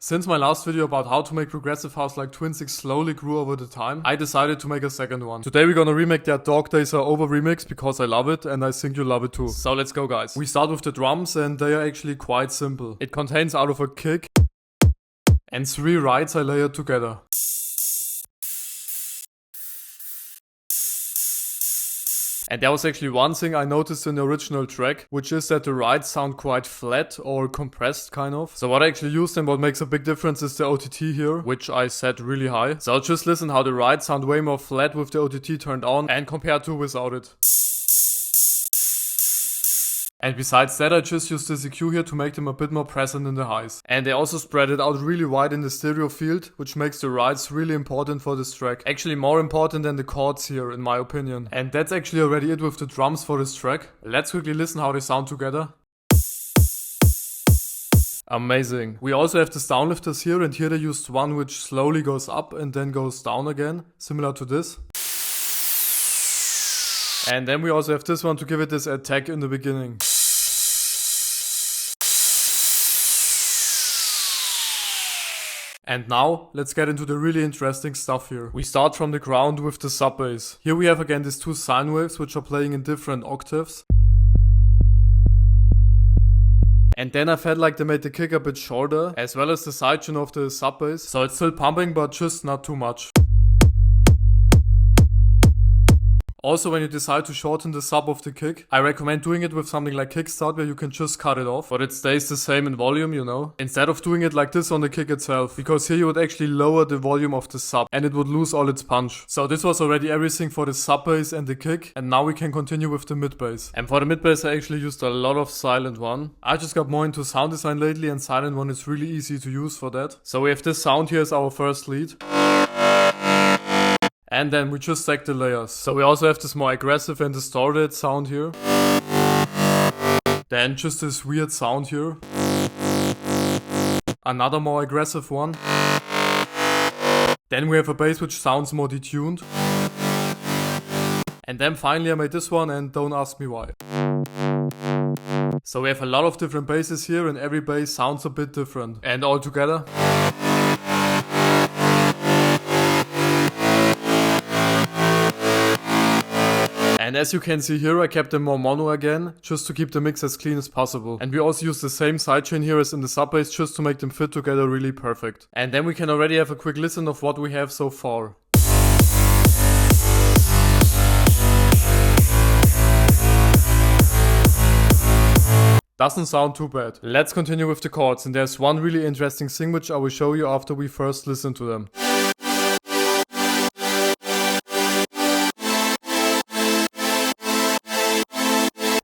Since my last video about how to make progressive house like Twinsick slowly grew over the time, I decided to make a second one. Today we're gonna remake that Dog Days Are Over remix because I love it and I think you'll love it too. So let's go guys. We start with the drums and they are actually quite simple. It contains out of a kick and 3 rides I layered together. And there was actually one thing I noticed in the original track, which is that the rides sound quite flat or compressed kind of. So what I actually used and what makes a big difference is the OTT here, which I set really high. So just listen how the rides sound way more flat with the OTT turned on and compared to without it. And besides that, I just used this EQ here to make them a bit more present in the highs. And they also spread it out really wide in the stereo field, which makes the rides really important for this track. Actually more important than the chords here, in my opinion. And that's actually already it with the drums for this track. Let's quickly listen how they sound together. Amazing. We also have the downlifters here, and here they used one which slowly goes up and then goes down again, similar to this. And then we also have this one to give it this attack in the beginning. And now, let's get into the really interesting stuff here. We start from the ground with the sub bass. Here we have again these 2 sine waves which are playing in different octaves. And then I felt like they made the kick a bit shorter, as well as the sidechain of the sub bass. So it's still pumping, but just not too much. Also, when you decide to shorten the sub of the kick, I recommend doing it with something like kickstart where you can just cut it off, but it stays the same in volume, you know, instead of doing it like this on the kick itself, because here you would actually lower the volume of the sub and it would lose all its punch. So this was already everything for the sub bass and the kick, and now we can continue with the mid bass. And for the mid bass I actually used a lot of silent one. I just got more into sound design lately and silent one is really easy to use for that. So we have this sound here as our first lead. And then we just stack the layers. So we also have this more aggressive and distorted sound here. Then just this weird sound here. Another more aggressive one. Then we have a bass which sounds more detuned. And then finally I made this one, and don't ask me why. So we have a lot of different basses here and every bass sounds a bit different. And all together. And as you can see here, I kept them more mono again, just to keep the mix as clean as possible. And we also use the same sidechain here as in the sub bass, just to make them fit together really perfect. And then we can already have a quick listen of what we have so far. Doesn't sound too bad. Let's continue with the chords, and there's one really interesting thing which I will show you after we first listen to them.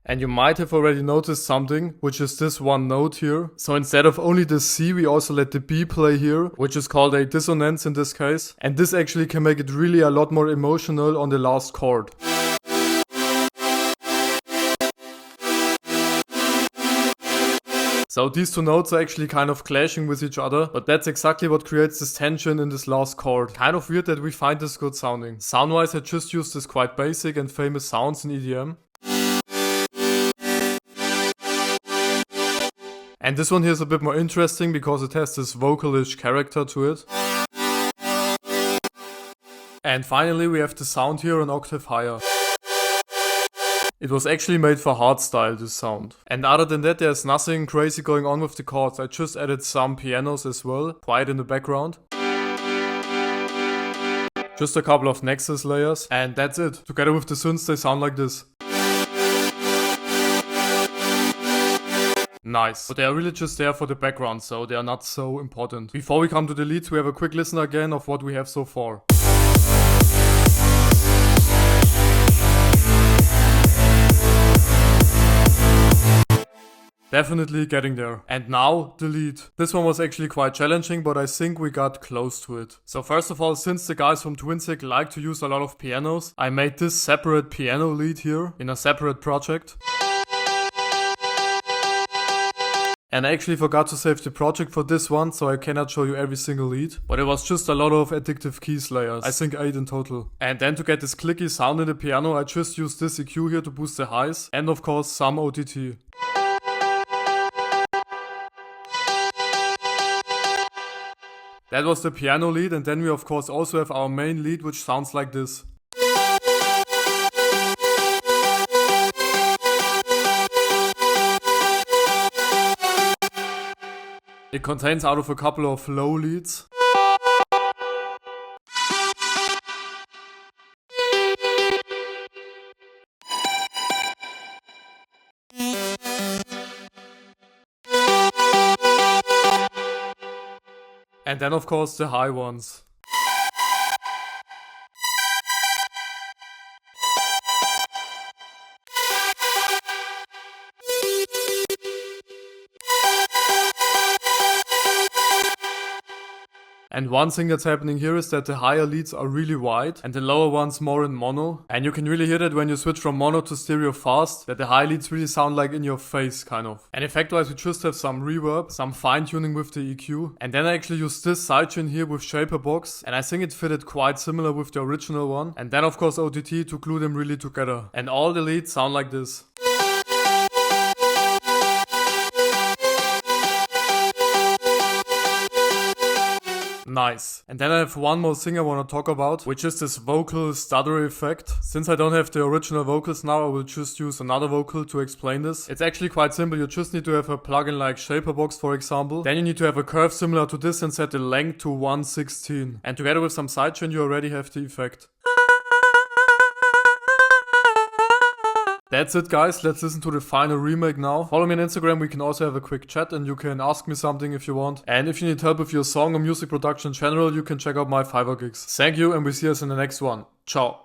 And you might have already noticed something, which is this one note here. So instead of only the C, we also let the B play here, which is called a dissonance in this case. And this actually can make it really a lot more emotional on the last chord. So these 2 notes are actually kind of clashing with each other, but that's exactly what creates this tension in this last chord. Kind of weird that we find this good sounding. Sound-wise, I just used this quite basic and famous sounds in EDM. And this one here is a bit more interesting because it has this vocalish character to it. And finally we have the sound here an octave higher. It was actually made for hardstyle, this sound. And other than that, there's nothing crazy going on with the chords. I just added some pianos as well, quiet in the background. Just a couple of Nexus layers, and that's it. Together with the synths they sound like this. Nice. But they are really just there for the background, so they are not so important. Before we come to the leads, we have a quick listen again of what we have so far. Definitely getting there. And now, the lead. This one was actually quite challenging, but I think we got close to it. So first of all, since the guys from Twinsick like to use a lot of pianos, I made this separate piano lead here in a separate project. And I actually forgot to save the project for this one, so I cannot show you every single lead. But it was just a lot of addictive keys layers, I think 8 in total. And then to get this clicky sound in the piano, I just used this EQ here to boost the highs. And of course some OTT. That was the piano lead, and then we of course also have our main lead, which sounds like this. It contains out of a couple of low leads. And then of course the high ones. And one thing that's happening here is that the higher leads are really wide and the lower ones more in mono. And you can really hear that when you switch from mono to stereo fast, that the high leads really sound like in your face, kind of. And effect wise, we just have some reverb, some fine tuning with the EQ. And then I actually used this sidechain here with Shaper Box, and I think it fitted quite similar with the original one. And then of course OTT to glue them really together. And all the leads sound like this. Nice. And then I have one more thing I want to talk about, which is this vocal stutter effect. Since I don't have the original vocals now, I will just use another vocal to explain this. It's actually quite simple. You just need to have a plugin like Shaper Box, for example. Then you need to have a curve similar to this and set the length to 1/16. And together with some sidechain, you already have the effect. That's it, guys. Let's listen to the final remake now. Follow me on Instagram, we can also have a quick chat and you can ask me something if you want. And if you need help with your song or music production in general, you can check out my Fiverr gigs. Thank you and we'll see us in the next one. Ciao.